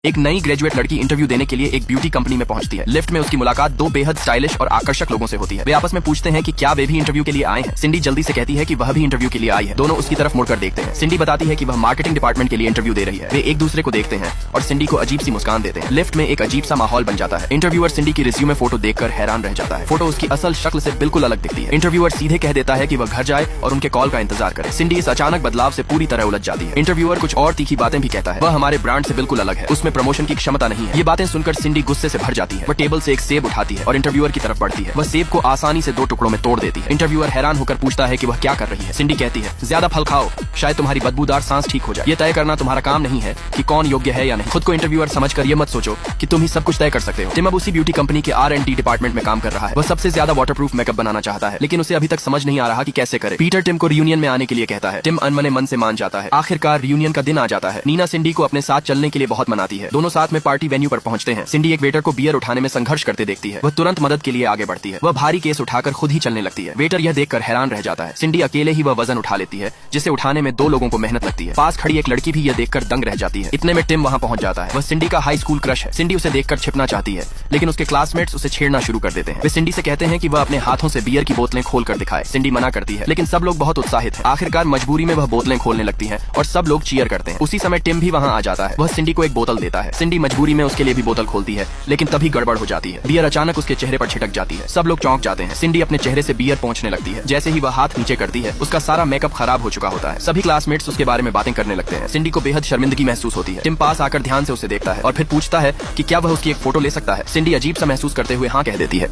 एक नई ग्रेजुएट लड़की इंटरव्यू देने के लिए एक ब्यूटी कंपनी में पहुंचती है। लिफ्ट में उसकी मुलाकात दो बेहद स्टाइलिश और आकर्षक लोगों से होती है। वे आपस में पूछते हैं कि क्या वे भी इंटरव्यू के लिए आए हैं। सिंडी जल्दी से कहती है कि वह भी इंटरव्यू के लिए आई है। दोनों उसकी तरफ मुड़कर देखते हैं। सिंडी बताती है कि वह मार्केटिंग डिपार्टमेंट के लिए इंटरव्यू दे रही है। वे एक दूसरे को देखते हैं और सिंडी को अजीब सी मुस्कान देते हैं। लिफ्ट में एक अजीब सा माहौल बन जाता है। इंटरव्यूअर सिंडी की रिज्यूमे फोटो देखकर हैरान रह जाता है। फोटो उसकी असल शक्ल से बिल्कुल अलग दिखती है। इंटरव्यूअर सीधे कह देता है कि वह घर जाए और उनके कॉल का इंतजार करे। सिंडी इस अचानक बदलाव से पूरी तरह उलझ जाती है। इंटरव्यूअर कुछ और तीखी बातें भी कहता है। वह हमारे ब्रांड से बिल्कुल अलग है, उसमें प्रमोशन की क्षमता नहीं है। ये बातें सुनकर सिंडी गुस्से से भर जाती है। वह टेबल से एक सेब उठाती है और इंटरव्यूअर की तरफ बढ़ती है। वह सेब को आसानी से दो टुकड़ों में तोड़ देती है। इंटरव्यूअर हैरान होकर पूछता है कि वह क्या कर रही है। सिंडी कहती है, ज्यादा फल खाओ, शायद तुम्हारी बदबूदार सांस ठीक हो जाए। ये तय करना तुम्हारा काम नहीं है कि कौन योग्य है या नहीं। खुद को इंटरव्यूअर समझकर ये मत सोचो कि तुम ही सब कुछ तय कर सकते हो। टिम अब उसी ब्यूटी कंपनी के R&D डिपार्टमेंट में काम कर रहा है। वह सबसे ज्यादा वाटरप्रूफ मेकअप बनाना चाहता है, लेकिन उसे अभी तक समझ नहीं आ रहा कि कैसे करे। पीटर टिम को रियूनियन में आने के लिए कहता है। टिम अनमने मन से मान जाता है। आखिरकार रियूनियन का दिन आ जाता है। नीना सिंडी को अपने साथ चलने के लिए बहुत मनाती है। दोनों साथ में पार्टी वेन्यू पर पहुंचते हैं। सिंडी एक वेटर को बियर उठाने में संघर्ष करते देखती है। वह तुरंत मदद के लिए आगे बढ़ती है। वह भारी केस उठाकर खुद ही चलने लगती है। वेटर यह देखकर हैरान रह जाता है। सिंडी अकेले ही वह वजन उठा लेती है, जिसे उठाने में दो लोगों को मेहनत लगती है। पास खड़ी एक लड़की भी यह देखकर दंग रह जाती है। इतने में टिम वहां पहुंच जाता है। वह सिंडी का हाई स्कूल क्रश है। सिंडी उसे देखकर छिपना चाहती है, लेकिन उसके क्लासमेट्स उसे छेड़ना शुरू कर देते हैं। वे सिंडी से कहते हैं कि वह अपने हाथों से बियर की बोतलें खोलकर दिखाए। सिंडी मना करती है, लेकिन सब लोग बहुत उत्साहित हैं। आखिरकार मजबूरी में वह बोतलें खोलने लगती हैं और सब लोग चीयर करते हैं। उसी समय टिम भी वहां आ जाता है। वह सिंडी को एक बोतल देता है। सिंडी मजबूरी में उसके लिए भी बोतल खोलती है, लेकिन तभी गड़बड़ हो जाती है। बियर अचानक उसके चेहरे पर छिटक जाती है। सब लोग चौंक जाते हैं। सिंडी अपने चेहरे से बियर पहुंचने लगती है। जैसे ही वह हाथ नीचे करती है, उसका सारा मेकअप खराब हो चुका होता है। सभी क्लासमेट्स उसके बारे में बातें करने लगते हैं। सिंडी को बेहद शर्मिंदगी महसूस होती है। टिम पास आकर ध्यान से उसे देखता है और फिर पूछता है कि क्या वह उसकी एक फोटो ले सकता है। सिंडी अजीब सा महसूस करते हुए हाँ कह देती है।